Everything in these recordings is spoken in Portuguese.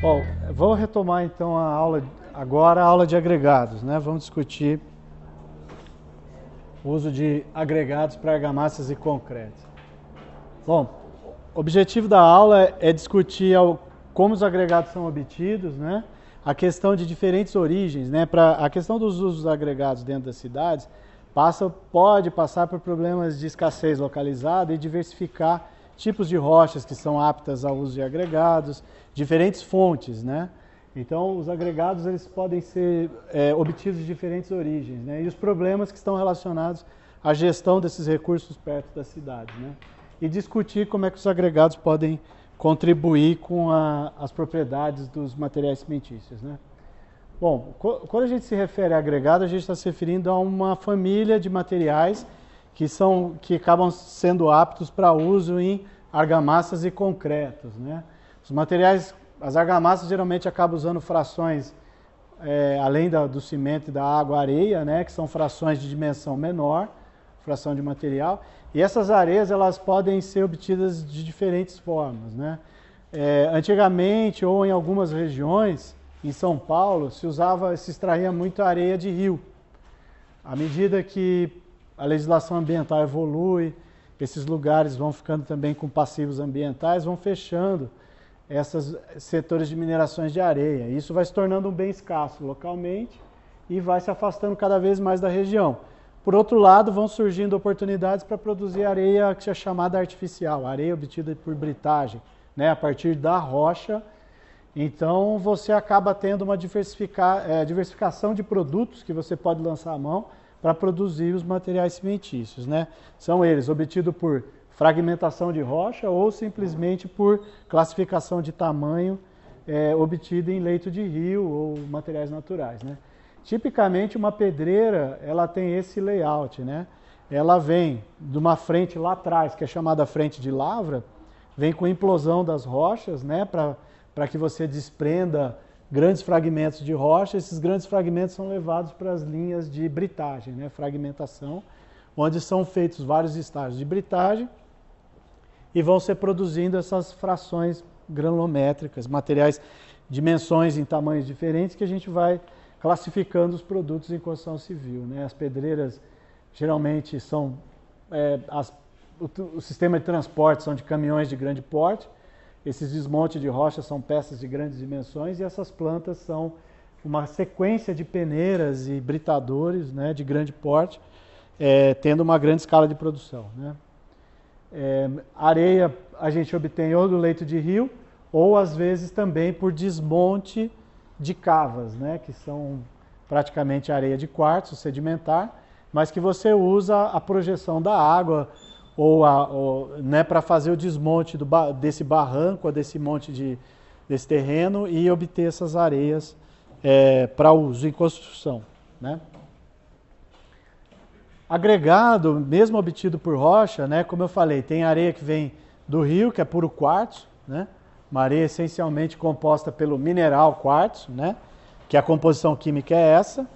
Bom, vou retomar então agora a aula de agregados, né? Vamos discutir o uso de agregados para argamassas e concretos. Bom, o objetivo da aula é discutir como os agregados são obtidos, né? A questão de diferentes origens, né? A questão dos usos agregados dentro das cidades pode passar por problemas de escassez localizada e diversificar tipos de rochas que são aptas ao uso de agregados, diferentes fontes, né? Então, os agregados eles podem ser obtidos de diferentes origens, né? E os problemas que estão relacionados à gestão desses recursos perto das cidades, né? E discutir como é que os agregados podem contribuir com as propriedades dos materiais cimentícios, né? Bom, quando a gente se refere a agregado, a gente está se referindo a uma família de materiais que acabam sendo aptos para uso em argamassas e concretos, né? As argamassas geralmente acabam usando frações, além do cimento e da água, areia, né? Que são frações de dimensão menor, fração de material. E essas areias elas podem ser obtidas de diferentes formas, né? Antigamente, ou em algumas regiões, em São Paulo, se extraía muito areia de rio. À medida que a legislação ambiental evolui, esses lugares vão ficando também com passivos ambientais, vão fechando esses setores de minerações de areia. Isso vai se tornando um bem escasso localmente e vai se afastando cada vez mais da região. Por outro lado, vão surgindo oportunidades para produzir areia que é chamada artificial, areia obtida por britagem, né, a partir da rocha. Então, você acaba tendo uma diversificação de produtos que você pode lançar à mão para produzir os materiais cimentícios, né? São eles obtidos por fragmentação de rocha ou simplesmente por classificação de tamanho obtido em leito de rio ou materiais naturais, né? Tipicamente, uma pedreira ela tem esse layout, né? Ela vem de uma frente lá atrás, que é chamada frente de lavra, vem com implosão das rochas, né? Para que você desprenda grandes fragmentos de rocha. Esses grandes fragmentos são levados para as linhas de britagem, né? Fragmentação, onde são feitos vários estágios de britagem e vão ser produzindo essas frações granulométricas, materiais, dimensões em tamanhos diferentes, que a gente vai classificando os produtos em construção civil, né? As pedreiras geralmente são, o sistema de transporte são de caminhões de grande porte. Esses desmontes de rocha são peças de grandes dimensões e essas plantas são uma sequência de peneiras e britadores, né, de grande porte, tendo uma grande escala de produção, né? Areia a gente obtém ou do leito de rio ou às vezes também por desmonte de cavas, né, que são praticamente areia de quartzo sedimentar, mas que você usa a projeção da água né, para fazer o desmonte desse barranco, desse terreno e obter essas areias para uso em construção, né? Agregado, mesmo obtido por rocha, né, como eu falei, tem areia que vem do rio, que é puro quartzo, né? Uma areia essencialmente composta pelo mineral quartzo, né? Que a composição química é essa.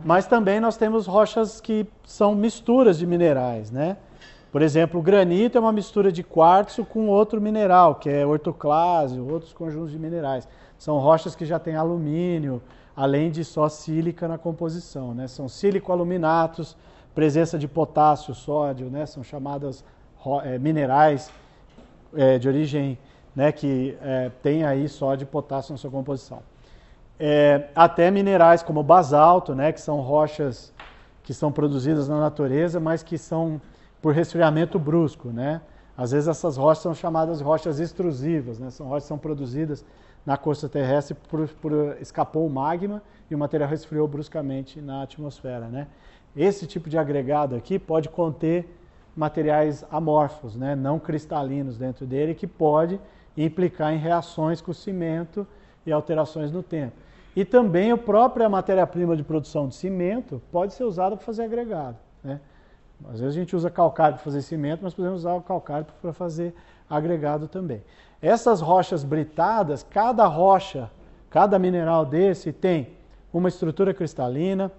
Mas também nós temos rochas que são misturas de minerais, né? Por exemplo, o granito é uma mistura de quartzo com outro mineral, que é ortoclásio, outros conjuntos de minerais. São rochas que já têm alumínio, além de só sílica na composição, né? São sílico-aluminatos, presença de potássio, sódio, né? São chamadas minerais de origem, né, que tem aí sódio e potássio na sua composição. Até minerais como basalto, né, que são rochas que são produzidas na natureza, mas que são por resfriamento brusco, né? Às vezes essas rochas são chamadas rochas extrusivas, né? São rochas que são produzidas na crosta terrestre escapou o magma e o material resfriou bruscamente na atmosfera, né? Esse tipo de agregado aqui pode conter materiais amorfos, né, não cristalinos dentro dele, que pode implicar em reações com o cimento e alterações no tempo. E também a própria matéria-prima de produção de cimento pode ser usada para fazer agregado, né? Às vezes a gente usa calcário para fazer cimento, mas podemos usar o calcário para fazer agregado também. Essas rochas britadas, cada rocha, cada mineral desse tem uma estrutura cristalina,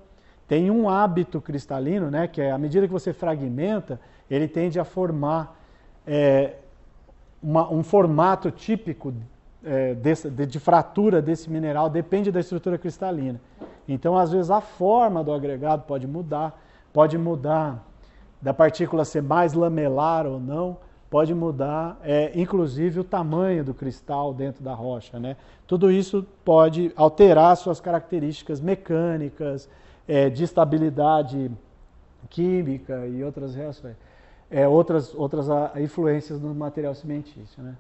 tem um hábito cristalino, né, que à medida que você fragmenta, ele tende a formar um formato típico de fratura desse mineral depende da estrutura cristalina. Então, às vezes, a forma do agregado pode mudar da partícula ser mais lamelar ou não, pode mudar, inclusive, o tamanho do cristal dentro da rocha, né? Tudo isso pode alterar suas características mecânicas, de estabilidade química e outras reações, outras influências no material cimentício, né?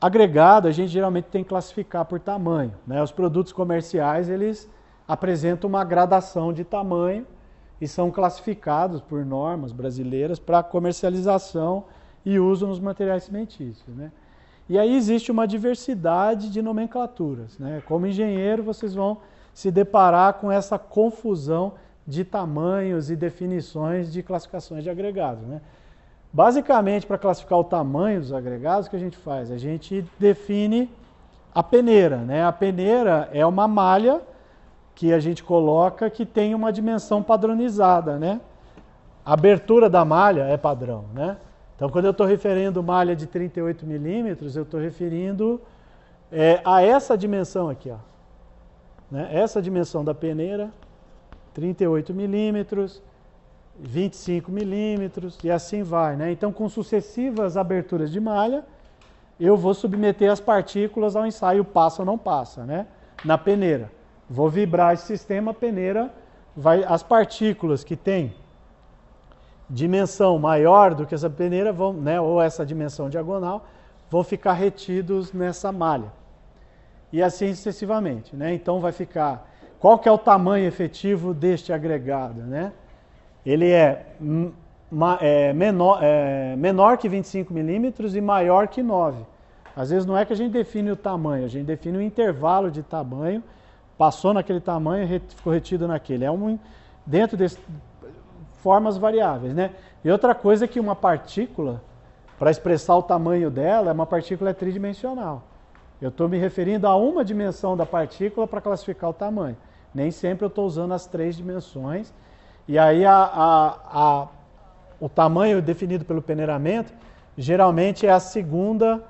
Agregado, a gente geralmente tem que classificar por tamanho, né? Os produtos comerciais, eles apresentam uma gradação de tamanho e são classificados por normas brasileiras para comercialização e uso nos materiais cimentícios, né? E aí existe uma diversidade de nomenclaturas, né? Como engenheiro, vocês vão se deparar com essa confusão de tamanhos e definições de classificações de agregados, né? Basicamente, para classificar o tamanho dos agregados, o que a gente faz? A gente define a peneira, né? A peneira é uma malha que a gente coloca que tem uma dimensão padronizada, né? A abertura da malha é padrão, né? Então, quando eu estou referindo malha de 38 milímetros, eu estou referindo a essa dimensão aqui, ó, né? Essa dimensão da peneira, 38 milímetros, 25 milímetros e assim vai, né? Então, com sucessivas aberturas de malha, eu vou submeter as partículas ao ensaio passa ou não passa, né? Na peneira. Vou vibrar esse sistema, a peneira as partículas que têm dimensão maior do que essa peneira vão, né, ou essa dimensão diagonal, vão ficar retidos nessa malha. E assim sucessivamente, né? Então vai ficar, qual que é o tamanho efetivo deste agregado, né? Ele menor que 25 milímetros e maior que 9. Às vezes não é que a gente define o tamanho, a gente define o intervalo de tamanho, passou naquele tamanho e ficou retido naquele. Dentro desse, formas variáveis, né? E outra coisa é que uma partícula, para expressar o tamanho dela, uma partícula tridimensional. Eu estou me referindo a uma dimensão da partícula para classificar o tamanho. Nem sempre eu estou usando as 3 dimensões. E aí o tamanho definido pelo peneiramento geralmente é a segunda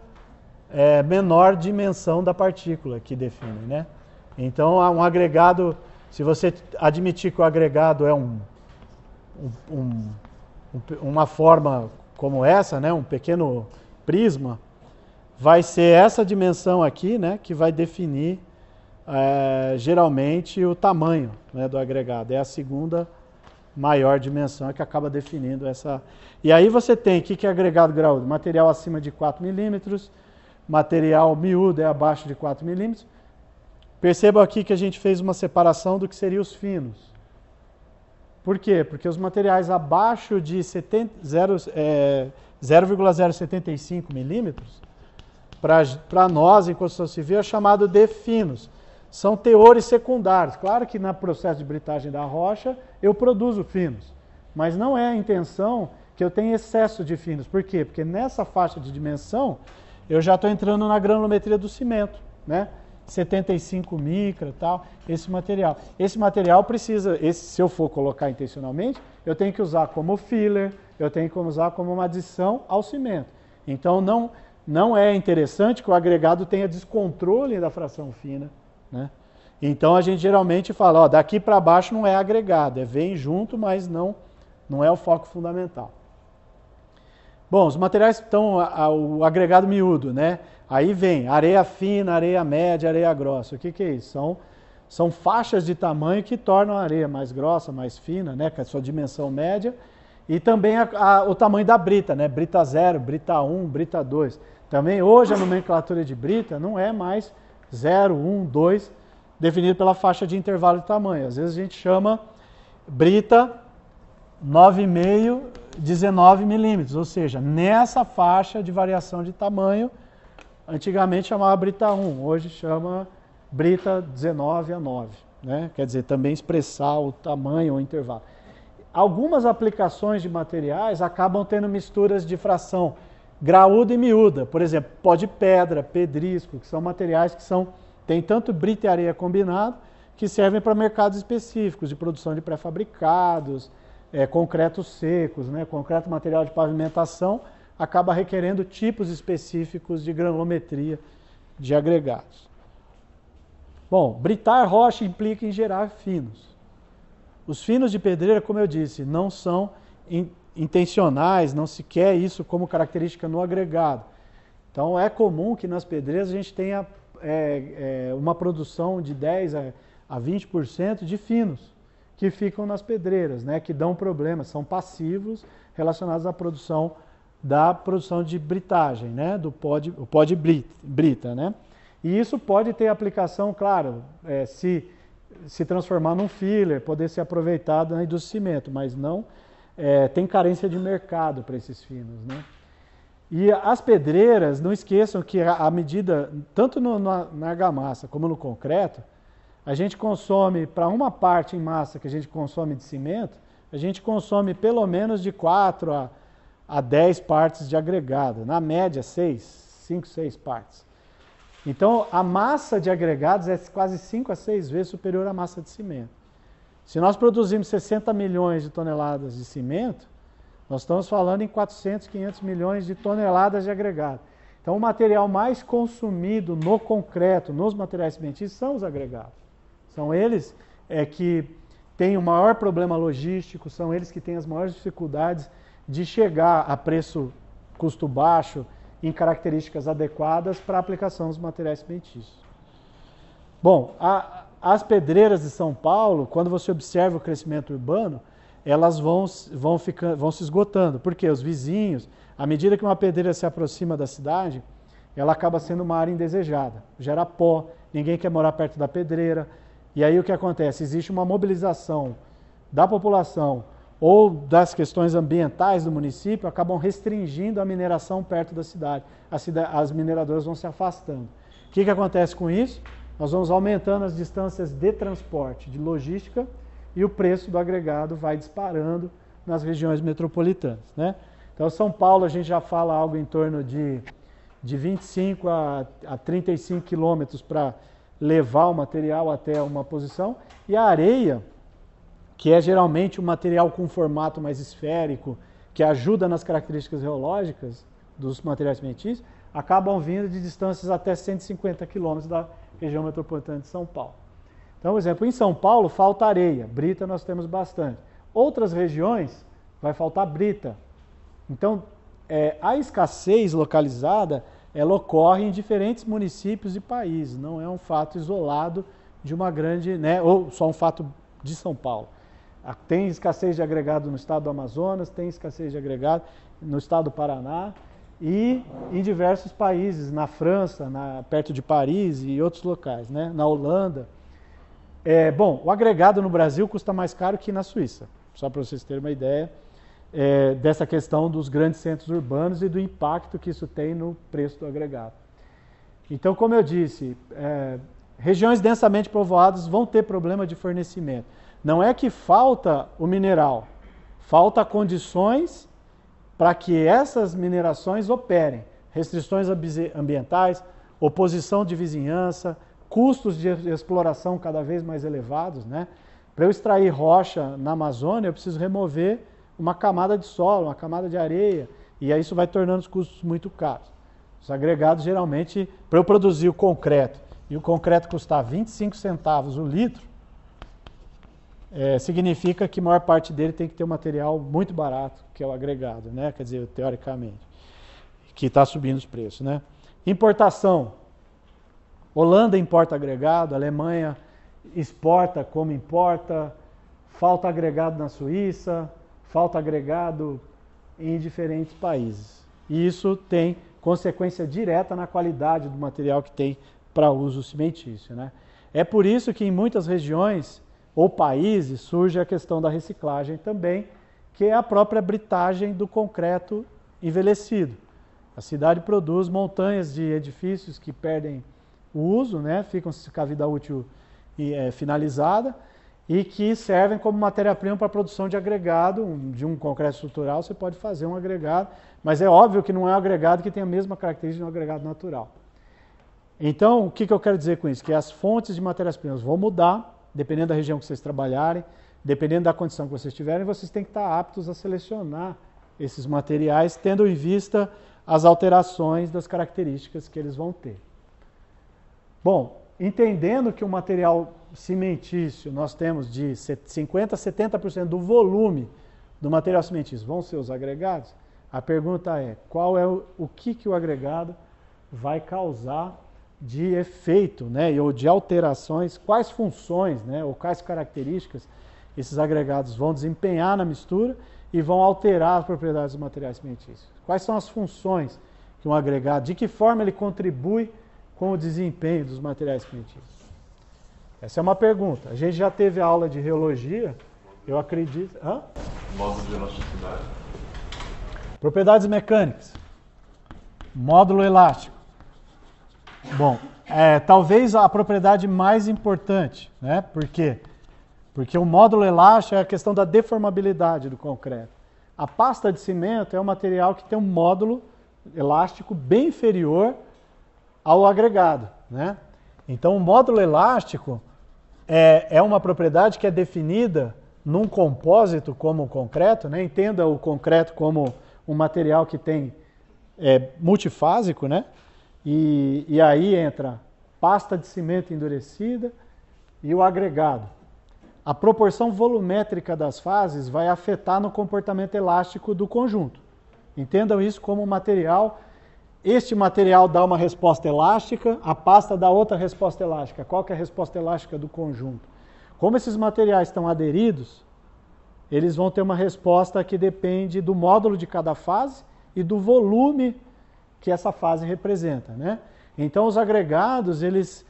menor dimensão da partícula que define, né? Então, um agregado, se você admitir que o agregado é uma forma como essa, né, um pequeno prisma, vai ser essa dimensão aqui, né, que vai definir geralmente o tamanho, né, do agregado. É a segunda maior dimensão que acaba definindo essa. E aí você tem o que é agregado graúdo? Material acima de 4 milímetros, material miúdo é abaixo de 4 milímetros. Perceba aqui que a gente fez uma separação do que seriam os finos. Por quê? Porque os materiais abaixo de 0,075 milímetros, para nós, em construção civil, é chamado de finos. São teores secundários. Claro que no processo de britagem da rocha, eu produzo finos. Mas não é a intenção que eu tenha excesso de finos. Por quê? Porque nessa faixa de dimensão, eu já estou entrando na granulometria do cimento, né? 75 micra e tal, esse material. Esse material precisa, se eu for colocar intencionalmente, eu tenho que usar como filler, eu tenho que usar como uma adição ao cimento. Então, não é interessante que o agregado tenha descontrole da fração fina, né? Então, a gente geralmente fala, ó, daqui para baixo não é agregado, vem junto, mas não é o foco fundamental. Bom, os materiais estão, o agregado miúdo, né? Aí vem areia fina, areia média, areia grossa. O que é isso? São faixas de tamanho que tornam a areia mais grossa, mais fina, né? Com a sua dimensão média. E também o tamanho da brita, né? Brita 0, brita 1, brita 2. Também hoje a nomenclatura de brita não é mais 0, 1, 2, definido pela faixa de intervalo de tamanho. Às vezes a gente chama brita 9,5, 19 milímetros, ou seja, nessa faixa de variação de tamanho, antigamente chamava brita 1, hoje chama brita 19 a 9, né? Quer dizer, também expressar o tamanho ou intervalo. Algumas aplicações de materiais acabam tendo misturas de fração graúda e miúda, por exemplo, pó de pedra, pedrisco, que são materiais que têm tanto brita e areia combinado, que servem para mercados específicos, de produção de pré-fabricados, concretos secos, né? Concreto material de pavimentação, acaba requerendo tipos específicos de granulometria de agregados. Bom, britar rocha implica em gerar finos. Os finos de pedreira, como eu disse, não são intencionais, não se quer isso como característica no agregado. Então é comum que nas pedreiras a gente tenha uma produção de 10% a 20% de finos que ficam nas pedreiras, né, que dão problemas, são passivos relacionados à produção de britagem, né, do pó de brita, né? E isso pode ter aplicação, claro, se transformar num filler, poder ser aproveitado na indústria de cimento, mas não tem carência de mercado para esses finos, né? E as pedreiras, não esqueçam que a medida, tanto na argamassa como no concreto, a gente consome, para uma parte em massa que a gente consome de cimento, a gente consome pelo menos de 4 a 10 partes de agregado, na média 5, 6 partes. Então a massa de agregados é quase 5 a 6 vezes superior à massa de cimento. Se nós produzimos 60 milhões de toneladas de cimento, nós estamos falando em 400, 500 milhões de toneladas de agregado. Então o material mais consumido no concreto, nos materiais cimentícios, são os agregados. São eles que têm o maior problema logístico, são eles que têm as maiores dificuldades de chegar a custo baixo, em características adequadas para a aplicação dos materiais cimentícios. Bom, as pedreiras de São Paulo, quando você observa o crescimento urbano, elas vão se esgotando, porque os vizinhos, à medida que uma pedreira se aproxima da cidade, ela acaba sendo uma área indesejada, gera pó, ninguém quer morar perto da pedreira, e aí o que acontece? Existe uma mobilização da população ou das questões ambientais do município, acabam restringindo a mineração perto da cidade. As mineradoras vão se afastando. O que acontece com isso? Nós vamos aumentando as distâncias de transporte, de logística, e o preço do agregado vai disparando nas regiões metropolitanas, né? Então, São Paulo, a gente já fala algo em torno de 25 a 35 quilômetros para levar o material até uma posição, e a areia, que é geralmente um material com formato mais esférico, que ajuda nas características geológicas dos materiais cimentícios, acabam vindo de distâncias até 150 quilômetros da região metropolitana de São Paulo. Então, por exemplo, em São Paulo falta areia, brita nós temos bastante. Outras regiões vai faltar brita. Então, a escassez localizada, ela ocorre em diferentes municípios e países, não é um fato isolado de uma grande, né, ou só um fato de São Paulo. Tem escassez de agregado no estado do Amazonas, tem escassez de agregado no estado do Paraná e em diversos países, na França, perto de Paris e outros locais, né, na Holanda. Bom, o agregado no Brasil custa mais caro que na Suíça, só para vocês terem uma ideia dessa questão dos grandes centros urbanos e do impacto que isso tem no preço do agregado. Então, como eu disse, regiões densamente povoadas vão ter problema de fornecimento. Não é que falta o mineral, falta condições para que essas minerações operem. Restrições ambientais, oposição de vizinhança, custos de exploração cada vez mais elevados, né? Para eu extrair rocha na Amazônia, eu preciso remover uma camada de solo, uma camada de areia, e aí isso vai tornando os custos muito caros. Os agregados, geralmente, para eu produzir o concreto, e o concreto custar 25 centavos o litro, significa que a maior parte dele tem que ter um material muito barato, que é o agregado, né? Quer dizer, teoricamente, que está subindo os preços, né? Importação. Holanda importa agregado, a Alemanha exporta como importa, falta agregado na Suíça, falta agregado em diferentes países. E isso tem consequência direta na qualidade do material que tem para uso cimentício, né? É por isso que em muitas regiões ou países surge a questão da reciclagem também, que é a própria britagem do concreto envelhecido. A cidade produz montanhas de edifícios que perdem o uso, né, ficam com a vida útil finalizada, e que servem como matéria-prima para a produção de agregado, de um concreto estrutural. Você pode fazer um agregado, mas é óbvio que não é um agregado que tem a mesma característica de um agregado natural. Então, o que eu quero dizer com isso? Que as fontes de matérias-primas vão mudar, dependendo da região que vocês trabalharem, dependendo da condição que vocês tiverem, vocês têm que estar aptos a selecionar esses materiais, tendo em vista as alterações das características que eles vão ter. Bom, entendendo que o material cimentício, nós temos de 50% a 70% do volume do material cimentício vão ser os agregados, a pergunta é, qual é o que o agregado vai causar de efeito, né, ou de alterações, quais funções, né, ou quais características esses agregados vão desempenhar na mistura e vão alterar as propriedades dos materiais cimentícios. Quais são as funções que um agregado, de que forma ele contribui com o desempenho dos materiais cimentícios? Essa é uma pergunta. A gente já teve a aula de reologia, eu acredito... Módulo de elasticidade. Propriedades mecânicas. Módulo elástico. Bom, talvez a propriedade mais importante, né? Por quê? Porque o módulo elástico é a questão da deformabilidade do concreto. A pasta de cimento é um material que tem um módulo elástico bem inferior ao agregado, né? Então, o módulo elástico é uma propriedade que é definida num compósito como o concreto, né? Entenda o concreto como um material que tem multifásico, né? E aí entra pasta de cimento endurecida e o agregado. A proporção volumétrica das fases vai afetar no comportamento elástico do conjunto. Entendam isso como um material. Este material dá uma resposta elástica, a pasta dá outra resposta elástica. Qual que é a resposta elástica do conjunto? Como esses materiais estão aderidos, eles vão ter uma resposta que depende do módulo de cada fase e do volume que essa fase representa, né? Então, os agregados, eles,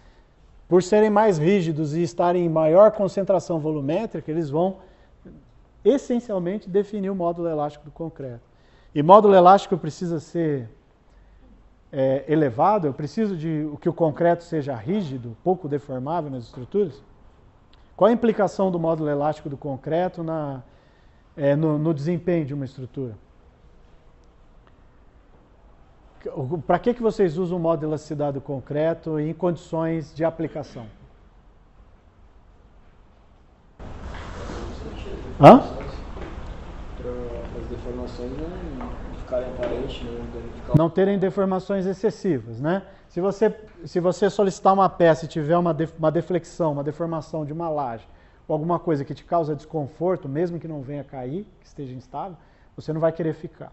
por serem mais rígidos e estarem em maior concentração volumétrica, eles vão essencialmente definir o módulo elástico do concreto. E módulo elástico precisa ser elevado, eu preciso de que o concreto seja rígido, pouco deformável nas estruturas. Qual a implicação do módulo elástico do concreto no desempenho de uma estrutura? Para que vocês usam o módulo de elasticidade do concreto em condições de aplicação? Para as deformações não ficarem aparentes, não terem deformações excessivas, né? Se você solicitar uma peça e tiver uma deflexão, uma deformação de uma laje, ou alguma coisa que te causa desconforto, mesmo que não venha cair, que esteja instável, você não vai querer ficar.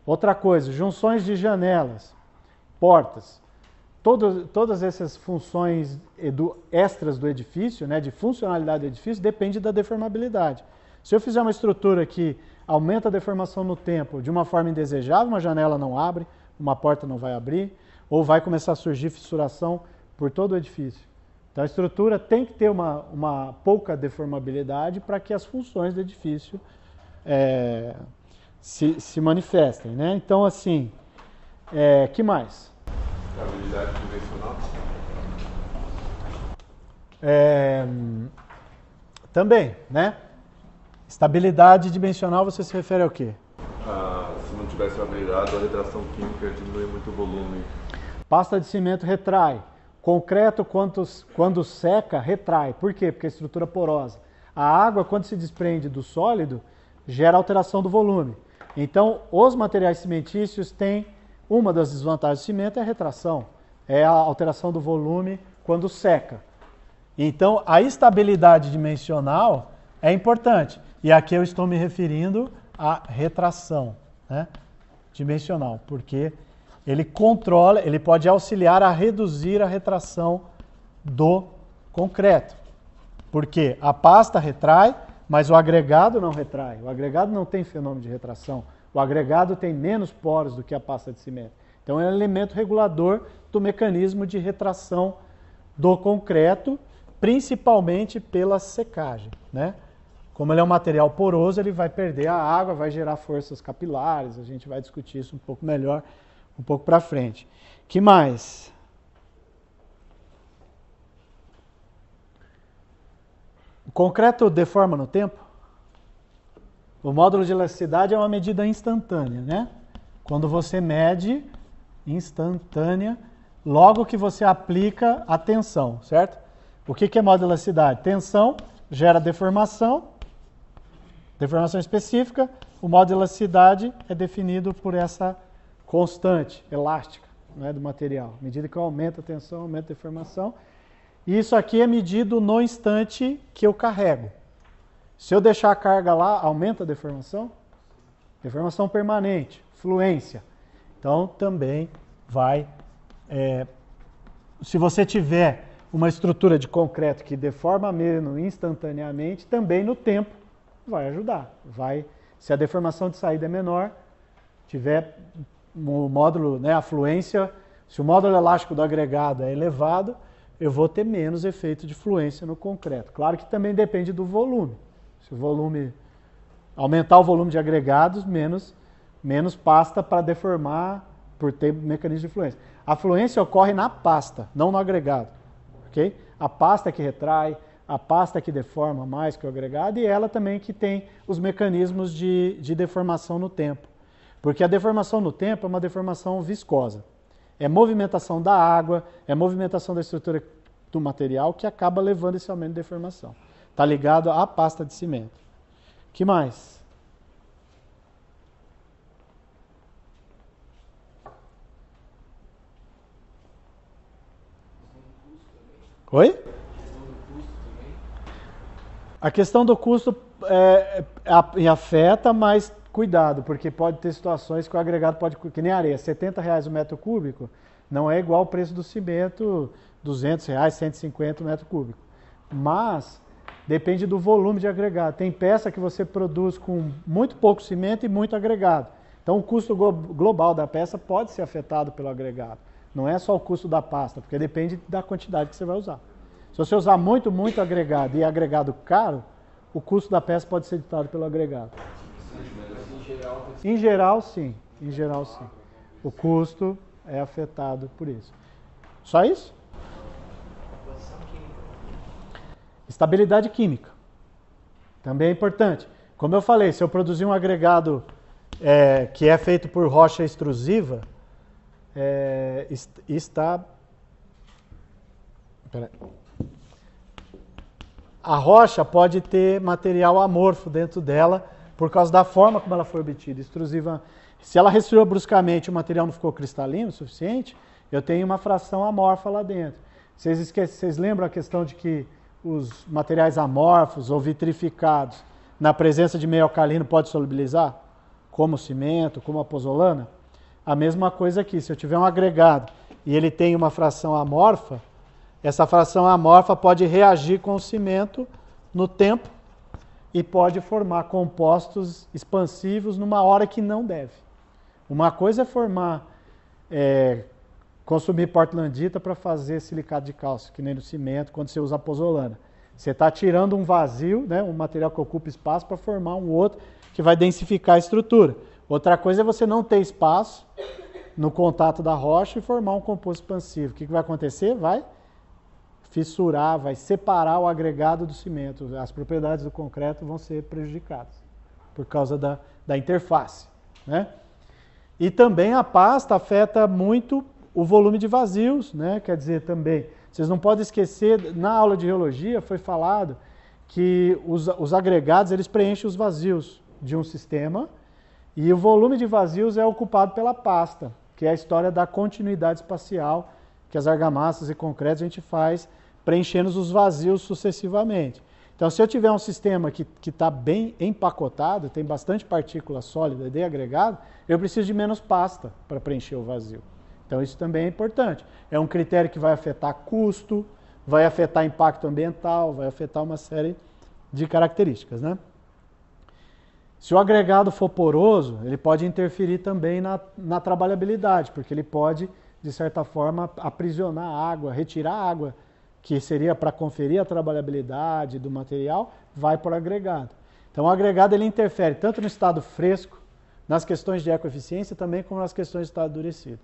Outra coisa, junções de janelas, portas, todas essas funções extras do edifício, né, de funcionalidade do edifício, depende da deformabilidade. Se eu fizer uma estrutura que aumenta a deformação no tempo de uma forma indesejável, uma janela não abre, uma porta não vai abrir, ou vai começar a surgir fissuração por todo o edifício. Então a estrutura tem que ter uma pouca deformabilidade para que as funções do edifício se manifestem, né? Então, assim, que mais? Estabilidade dimensional. Também, né? Estabilidade dimensional, você se refere ao quê? Se não tivesse agregado, a retração química diminui muito o volume. Pasta de cimento retrai. Concreto, quando seca, retrai. Por quê? Porque é estrutura porosa. A água, quando se desprende do sólido, gera alteração do volume. Então, os materiais cimentícios têm, uma das desvantagens do cimento é a retração, é a alteração do volume quando seca. Então, a estabilidade dimensional é importante. E aqui eu estou me referindo à retração, né, dimensional, porque ele controla, ele pode auxiliar a reduzir a retração do concreto. Porque a pasta retrai, mas o agregado não retrai. O agregado não tem fenômeno de retração. O agregado tem menos poros do que a pasta de cimento. Então é um elemento regulador do mecanismo de retração do concreto, principalmente pela secagem, né? Como ele é um material poroso, ele vai perder a água, vai gerar forças capilares. A gente vai discutir isso um pouco melhor, um pouco para frente. Que mais? O concreto deforma no tempo? O módulo de elasticidade é uma medida instantânea, né? Quando você mede instantânea, logo que você aplica a tensão, certo? O que é módulo de elasticidade? Tensão gera deformação Deformação específica, o modo de elasticidade é definido por essa constante elástica, né, do material. À medida que eu aumento a tensão, aumento a deformação. E isso aqui é medido no instante que eu carrego. Se eu deixar a carga lá, aumenta a deformação? Deformação permanente, fluência. Então, também vai... se você tiver uma estrutura de concreto que deforma menos instantaneamente, também no tempo vai ajudar. Se a deformação de saída é menor, tiver o módulo, né, a fluência, se o módulo elástico do agregado é elevado, eu vou ter menos efeito de fluência no concreto. Claro que também depende do volume. Se o volume aumentar o volume de agregados, menos pasta para deformar por ter mecanismo de fluência. A fluência ocorre na pasta, não no agregado. Okay? A pasta é que retrai, a pasta é que deforma mais que o agregado e ela também que tem os mecanismos de deformação no tempo. Porque a deformação no tempo é uma deformação viscosa. É movimentação da água, é movimentação da estrutura do material que acaba levando esse aumento de deformação. Está ligado à pasta de cimento. O que mais? Oi? A questão do custo afeta, mas cuidado, porque pode ter situações que o agregado pode, que nem areia, R$70 o metro cúbico, não é igual ao preço do cimento, R$200, R$150 o metro cúbico. Mas depende do volume de agregado. Tem peça que você produz com muito pouco cimento e muito agregado. Então o custo global da peça pode ser afetado pelo agregado. Não é só o custo da pasta, porque depende da quantidade que você vai usar. Se você usar muito agregado e agregado caro, o custo da peça pode ser ditado pelo agregado. Em geral, sim. Em geral, sim. O custo é afetado por isso. Só isso? Estabilidade química. Também é importante. Como eu falei, se eu produzir um agregado que é feito por rocha extrusiva, a rocha pode ter material amorfo dentro dela por causa da forma como ela foi obtida. Extrusiva, se ela resfriou bruscamente e o material não ficou cristalino o suficiente, eu tenho uma fração amorfa lá dentro. Vocês lembram a questão de que os materiais amorfos ou vitrificados, na presença de meio alcalino, pode solubilizar? Como o cimento, como a pozolana? A mesma coisa aqui, se eu tiver um agregado e ele tem uma fração amorfa, essa fração amorfa pode reagir com o cimento no tempo e pode formar compostos expansivos numa hora que não deve. Uma coisa é consumir portlandita para fazer silicado de cálcio, que nem no cimento, quando você usa a pozolana. Você está tirando um vazio, né, um material que ocupa espaço, para formar um outro que vai densificar a estrutura. Outra coisa é você não ter espaço no contato da rocha e formar um composto expansivo. O que vai acontecer? Vai fissurar, vai separar o agregado do cimento. As propriedades do concreto vão ser prejudicadas por causa da interface, né? E também a pasta afeta muito o volume de vazios, né? Quer dizer, também, vocês não podem esquecer, na aula de reologia foi falado que os agregados eles preenchem os vazios de um sistema e o volume de vazios é ocupado pela pasta, que é a história da continuidade espacial que as argamassas e concretos a gente faz preenchendo os vazios sucessivamente. Então, se eu tiver um sistema que está bem empacotado, tem bastante partícula sólida de agregado, eu preciso de menos pasta para preencher o vazio. Então, isso também é importante. É um critério que vai afetar custo, vai afetar impacto ambiental, vai afetar uma série de características, né? Se o agregado for poroso, ele pode interferir também na trabalhabilidade, porque ele pode, de certa forma, aprisionar a água, retirar a água, que seria para conferir a trabalhabilidade do material, vai para o agregado. Então o agregado ele interfere tanto no estado fresco, nas questões de ecoeficiência, também como nas questões de estado endurecido.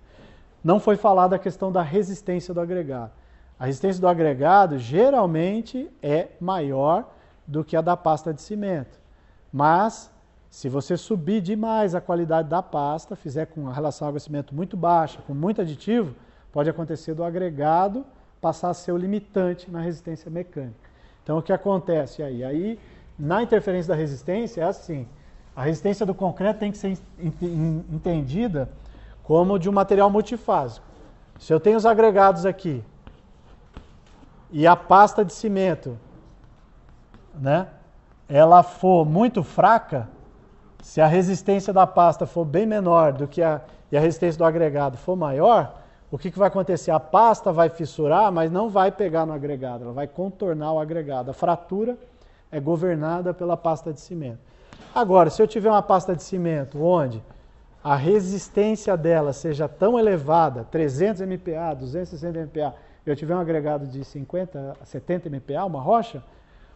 Não foi falada a questão da resistência do agregado. A resistência do agregado geralmente é maior do que a da pasta de cimento. Mas, se você subir demais a qualidade da pasta, fizer com a relação água-cimento muito baixa, com muito aditivo, pode acontecer do agregado passar a ser o limitante na resistência mecânica. Então, o que acontece aí? Aí na interferência da resistência é assim. A resistência do concreto tem que ser entendida como de um material multifásico. Se eu tenho os agregados aqui e a pasta de cimento, né, ela for muito fraca, se a resistência da pasta for bem menor do que e a resistência do agregado for maior, o que vai acontecer? A pasta vai fissurar, mas não vai pegar no agregado, ela vai contornar o agregado. A fratura é governada pela pasta de cimento. Agora, se eu tiver uma pasta de cimento onde a resistência dela seja tão elevada, 300 MPa, 260 MPa, e eu tiver um agregado de 50 a 70 MPa, uma rocha,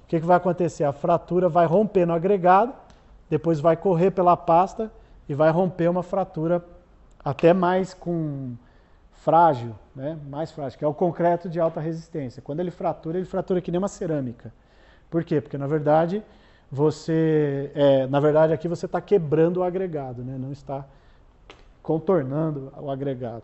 o que vai acontecer? A fratura vai romper no agregado, depois vai correr pela pasta e vai romper uma fratura até mais frágil, né? Mais frágil, que é o concreto de alta resistência. Quando ele fratura que nem uma cerâmica. Por quê? Porque na verdade aqui você está quebrando o agregado, né? Não está contornando o agregado.